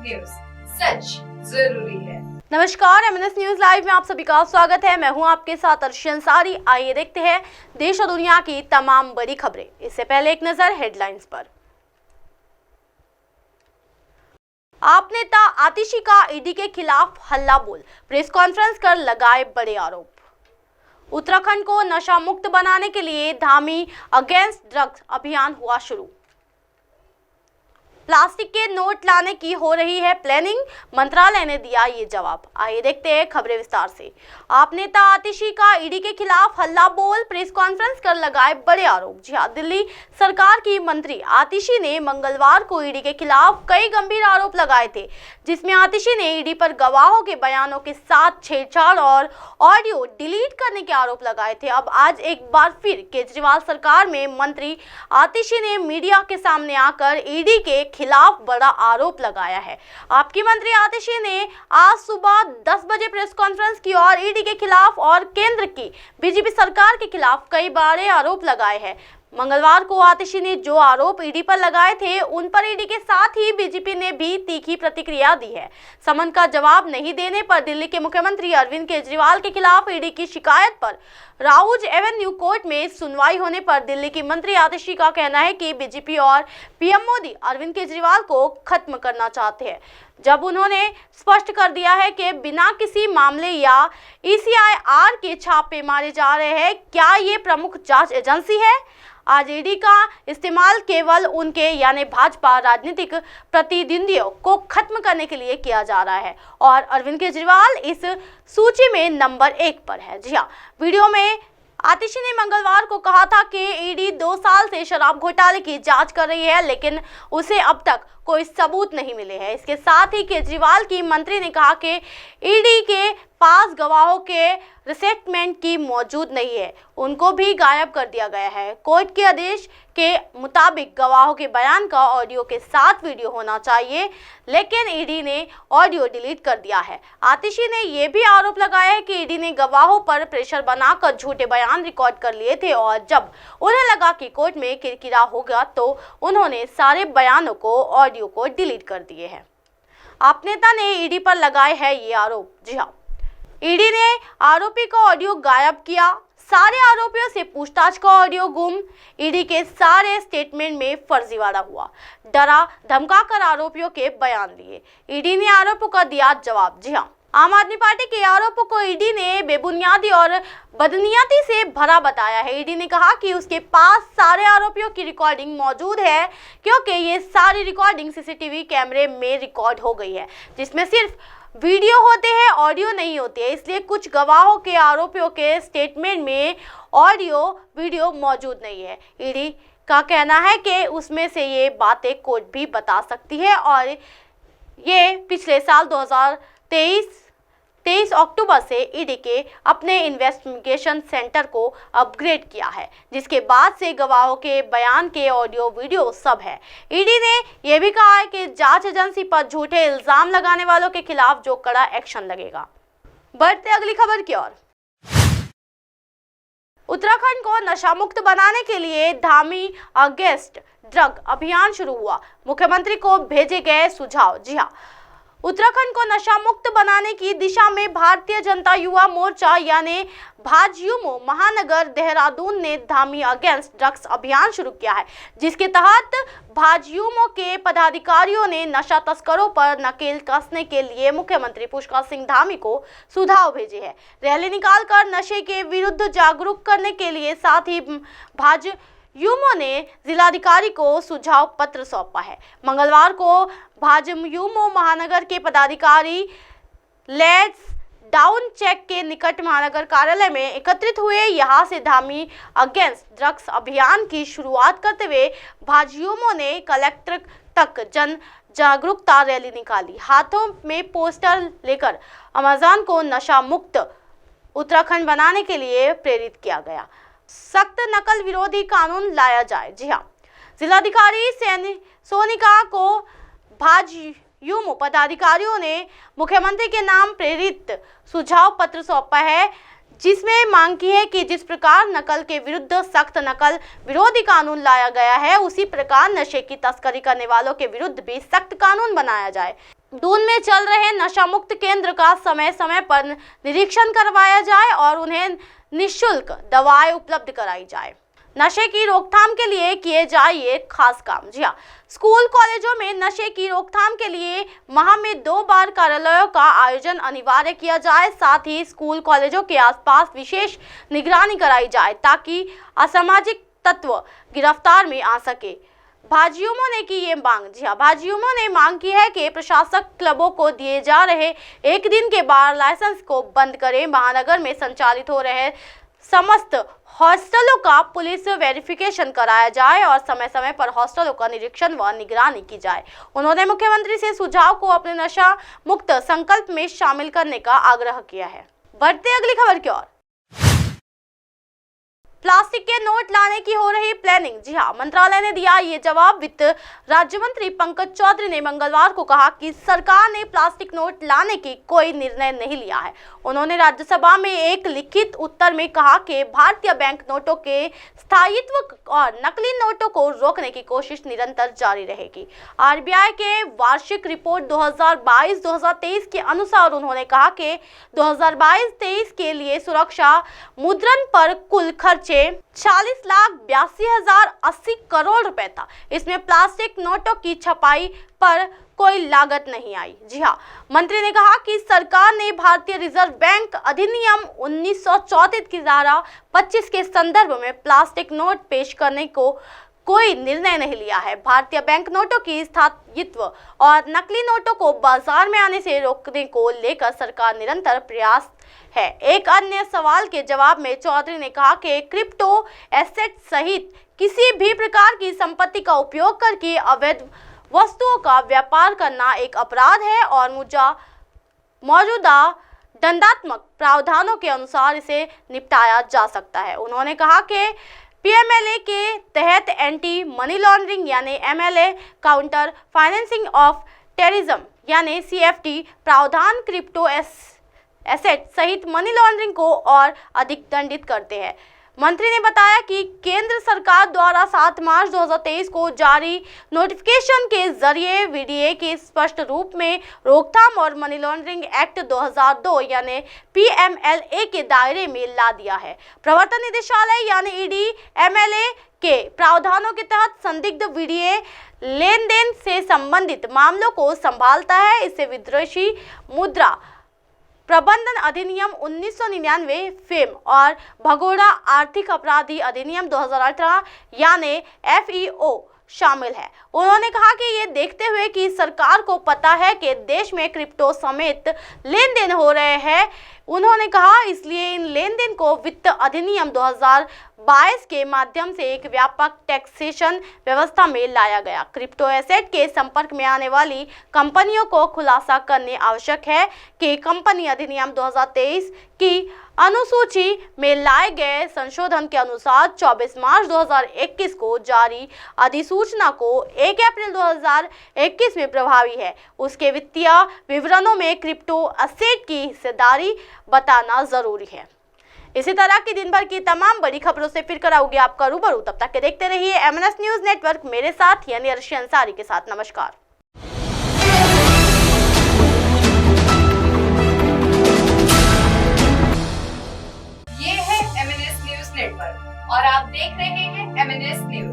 News, सच जरूरी है। नमस्कार, एमएनएस न्यूज लाइव में आप सभी का स्वागत है। मैं हूं आपके साथ अर्शी अंसारी। आइए देखते हैं देश और दुनिया की तमाम बड़ी खबरें। इससे पहले एक नजर हेडलाइंस पर। आप नेता आतिशी का ईडी के खिलाफ हल्ला बोल, प्रेस कॉन्फ्रेंस कर लगाए बड़े आरोप। उत्तराखंड को नशा मुक्त बनाने के लिए धामी अगेंस्ट ड्रग्स अभियान हुआ शुरू। प्लास्टिक के नोट लाने की हो रही है प्लानिंग, मंत्रालय ने दिया ये जवाब। आइए देखते हैं खबरें विस्तार से। आप नेता आतिशी का ईडी के खिलाफ हल्ला बोल, प्रेस कॉन्फ्रेंस कर लगाए बड़े आरोप। जी हां, दिल्ली सरकार की मंत्री आतिशी ने मंगलवार को ईडी के खिलाफ कई गंभीर आरोप लगाए थे, जिसमें आतिशी ने ईडी पर गवाहों के बयानों के साथ छेड़छाड़ और ऑडियो डिलीट करने के आरोप लगाए थे। अब आज एक बार फिर केजरीवाल सरकार में मंत्री आतिशी ने मीडिया के सामने आकर ईडी के खिलाफ बड़ा आरोप लगाया है। आपकी मंत्री आतिशी ने आज सुबह 10 बजे प्रेस कॉन्फ्रेंस की और ईडी के खिलाफ और केंद्र की बीजेपी सरकार के खिलाफ कई बड़े आरोप लगाए हैं। मंगलवार को आतिशी ने जो आरोप ईडी पर लगाए थे, उन पर ईडी के साथ ही बीजेपी ने भी तीखी प्रतिक्रिया दी है। समन का जवाब नहीं देने पर दिल्ली के मुख्यमंत्री अरविंद केजरीवाल के खिलाफ ईडी की शिकायत पर राउज एवेन्यू कोर्ट में सुनवाई होने पर दिल्ली की मंत्री आतिशी का कहना है कि बीजेपी और पीएम मोदी अरविंद केजरीवाल को खत्म करना चाहते हैं, जब उन्होंने स्पष्ट कर दिया है कि बिना किसी मामले या ECIR के छापे मारे जा रहे हैं। क्या ये प्रमुख जांच एजेंसी है? आज ईडी का इस्तेमाल केवल उनके यानी भाजपा राजनीतिक प्रतिद्वंदियों को खत्म करने के लिए किया जा रहा है और अरविंद केजरीवाल इस सूची में नंबर 1 पर है। जी हाँ, वीडियो में आतिशी ने मंगलवार को कहा था कि ईडी 2 साल से शराब घोटाले की जांच कर रही है, लेकिन उसे अब तक कोई सबूत नहीं मिले हैं। इसके साथ ही केजरीवाल की मंत्री ने कहा कि ईडी के पास गवाहों के रिसेटमेंट की मौजूद नहीं है, उनको भी गायब कर दिया गया है। कोर्ट के आदेश के मुताबिक गवाहों के बयान का ऑडियो के साथ वीडियो होना चाहिए, लेकिन ईडी ने ऑडियो डिलीट कर दिया है। आतिशी ने यह भी आरोप लगाया है कि ईडी ने गवाहों पर प्रेशर बनाकर झूठे बयान रिकॉर्ड कर लिए थे और जब उन्हें लगा कि कोर्ट में किरकिरा होगा तो उन्होंने सारे बयानों को ऑडियो को डिलीट कर दिए हैं। आप नेता ने ईडी पर लगाए हैं ये आरोप। जी हाँ, ईडी ने आरोपी का ऑडियो गायब किया, सारे आरोपियों से पूछताछ का ऑडियो गुम, ईडी के सारे स्टेटमेंट में फर्जीवाड़ा हुआ, डरा धमकाकर आरोपियों के बयान लिए। ईडी ने आरोपों का दिया जवाब। जी हाँ, आम आदमी पार्टी के आरोपों को ईडी ने बेबुनियादी और बदनीयती से भरा बताया है। ईडी ने कहा कि उसके पास सारे आरोपियों की रिकॉर्डिंग मौजूद है, क्योंकि ये सारी रिकॉर्डिंग सीसीटीवी कैमरे में रिकॉर्ड हो गई है, जिसमें सिर्फ वीडियो होते हैं, ऑडियो नहीं होती है। इसलिए कुछ गवाहों के आरोपियों के स्टेटमेंट में ऑडियो वीडियो मौजूद नहीं है। ईडी का कहना है कि उसमें से ये बातें कोर्ट भी बता सकती है और ये पिछले साल 23 अक्टूबर से ईडी के अपने इन्वेस्टिगेशन सेंटर को अपग्रेड किया है, जिसके बाद से गवाहों के बयान के ऑडियो वीडियो सब है। ईडी ने यह भी कहा है कि जांच एजेंसी पर झूठे इल्जाम लगाने वालों के खिलाफ जो कड़ा एक्शन लगेगा। बढ़ते अगली खबर की ओर। उत्तराखंड को नशा मुक्त बनाने के लिए धामी अगेंस्ट ड्रग अभियान शुरू हुआ, मुख्यमंत्री को भेजे गए सुझाव। जी हाँ, उत्तराखंड को नशा मुक्त बनाने की दिशा में भारतीय जनता युवा मोर्चा यानी भाजयुमो महानगर देहरादून ने धामी अगेंस्ट ड्रग्स अभियान शुरू किया है, जिसके तहत भाजयुमो के पदाधिकारियों ने नशा तस्करों पर नकेल कसने के लिए मुख्यमंत्री पुष्कर सिंह धामी को सुझाव भेजे हैं। रैली निकालकर नशे के विरुद्ध जागरूक करने के लिए साथ ही भाजयुमो ने जिलाधिकारी को सुझाव पत्र सौंपा है। मंगलवार को भाजयुमो महानगर के पदाधिकारी लेट्स डाउन चेक के निकट महानगर कार्यालय में एकत्रित हुए। यहां से धामी अगेंस्ट ड्रग्स अभियान की शुरुआत करते हुए भाजयुमो ने कलेक्टर तक जन जागरूकता रैली निकाली। हाथों में पोस्टर लेकर अमेज़न को नशा मुक्त उत्तराखंड बनाने के लिए प्रेरित किया गया। सख्त नकल विरोधी कानून लाया जाए। जी हाँ, जिलाधिकारी सोनिका को भाजयुमो पदाधिकारियों ने मुख्यमंत्री के नाम प्रेरित सुझाव पत्र सौंपा है, जिसमें मांग की है कि जिस प्रकार नकल के विरुद्ध सख्त नकल विरोधी कानून लाया गया है, उसी प्रकार नशे की तस्करी करने वालों के विरुद्ध भी सख्त कानून बनाया जाए। दून में चल रहे नशा मुक्त केंद्र का समय समय पर निरीक्षण करवाया जाए और उन्हें निःशुल्क दवाएं उपलब्ध कराई जाए। नशे की रोकथाम के लिए किए जाए ये खास काम। जी हाँ, स्कूल कॉलेजों में नशे की रोकथाम के लिए माह में 2 बार कार्यालयों का आयोजन अनिवार्य किया जाए। साथ ही स्कूल कॉलेजों के आसपास विशेष निगरानी कराई जाए ताकि असामाजिक तत्व गिरफ्तार में आ सके। भाजयुमो ने की ये मांग। जी हाँ, भाजयुमो ने मांग की है कि प्रशासक क्लबों को दिए जा रहे 1 दिन के बार लाइसेंस को बंद करें। महानगर में संचालित हो रहे समस्त हॉस्टलों का पुलिस वेरिफिकेशन कराया जाए और समय समय पर हॉस्टलों का निरीक्षण व निगरानी की जाए। उन्होंने मुख्यमंत्री से सुझाव को अपने नशा मुक्त संकल्प में शामिल करने का आग्रह किया है। बढ़ते अगली खबर की ओर। प्लास्टिक के नोट लाने की हो रही प्लानिंग। जी हाँ, मंत्रालय ने दिया ये जवाब। वित्त राज्य मंत्री पंकज चौधरी ने मंगलवार को कहा कि सरकार ने प्लास्टिक नोट लाने की कोई निर्णय नहीं लिया है। उन्होंने राज्यसभा में एक लिखित उत्तर में कहा कि भारतीय बैंक नोटों के स्थायित्व और नकली नोटों को रोकने की कोशिश निरंतर जारी रहेगी। आरबीआई के वार्षिक रिपोर्ट 2022-2023 के अनुसार उन्होंने कहा कि 2022-23 के लिए सुरक्षा मुद्रण पर कुल खर्च 40,82,080 करोड़ रुपए था। इसमें प्लास्टिक नोटों की छपाई पर कोई लागत नहीं आई। जी हाँ, मंत्री ने कहा कि सरकार ने भारतीय रिजर्व बैंक अधिनियम 1934 की धारा 25 के संदर्भ में प्लास्टिक नोट पेश करने को कोई निर्णय नहीं लिया है। भारतीय बैंक नोटों की स्थायित्व और नकली नोटों को बाजार में आने से रोकने को लेकर सरकार निरंतर प्रयास है। एक अन्य सवाल के जवाब में चौधरी ने कहा कि क्रिप्टो एसेट सहित किसी भी प्रकार की संपत्ति का उपयोग करके अवैध वस्तुओं का व्यापार करना एक अपराध है और मौजूदा दंडात्मक प्रावधानों के अनुसार इसे निपटाया जा सकता है। उन्होंने कहा कि पीएमएलए के तहत एंटी मनी लॉन्ड्रिंग यानी MLA, counter financing of terrorism यानी सीएफटी प्रावधान क्रिप्टो एसेट सहित मनी लॉन्ड्रिंग को और अधिक दंडित करते हैं। मंत्री ने बताया कि केंद्र सरकार द्वारा 7 मार्च 2023 को जारी नोटिफिकेशन के जरिए वीडीए के स्पष्ट रूप में रोकथाम और मनी लॉन्ड्रिंग एक्ट 2002 यानी पीएमएलए के दायरे में ला दिया है। प्रवर्तन निदेशालय यानी ईडी एमएलए के प्रावधानों के तहत संदिग्ध वीडीए लेन देन से संबंधित मामलों को संभालता है। इससे विदेशी मुद्रा प्रबंधन अधिनियम 1999, फेम और भगोड़ा आर्थिक अपराधी अधिनियम 2018 यानी एफईओ शामिल है। उन्होंने कहा कि ये देखते हुए कि सरकार को पता है कि देश में क्रिप्टो समेत लेन देन हो रहे हैं, उन्होंने कहा इसलिए इन लेन देन को वित्त अधिनियम 2022 के माध्यम से एक व्यापक टैक्सेशन व्यवस्था में लाया गया। क्रिप्टो एसेट के संपर्क में आने वाली कंपनियों को खुलासा करने आवश्यक है कि कंपनी अधिनियम 2023 की अनुसूची में लाए गए संशोधन के अनुसार 24 मार्च 2021 को जारी अधिसूचना को 1 अप्रैल 2021 में प्रभावी है। उसके वित्तीय विवरणों में क्रिप्टो एसेट की हिस्सेदारी बताना जरूरी है। इसी तरह की दिन भर की तमाम बड़ी खबरों से फिर कराऊंगी आपका रूबरू। तब तक के देखते रहिए एमएनएस न्यूज नेटवर्क मेरे साथ यानी अर्शी अंसारी के साथ। नमस्कार। ये है एमएनएस न्यूज नेटवर्क और आप देख रहे हैं एमएनएस न्यूज।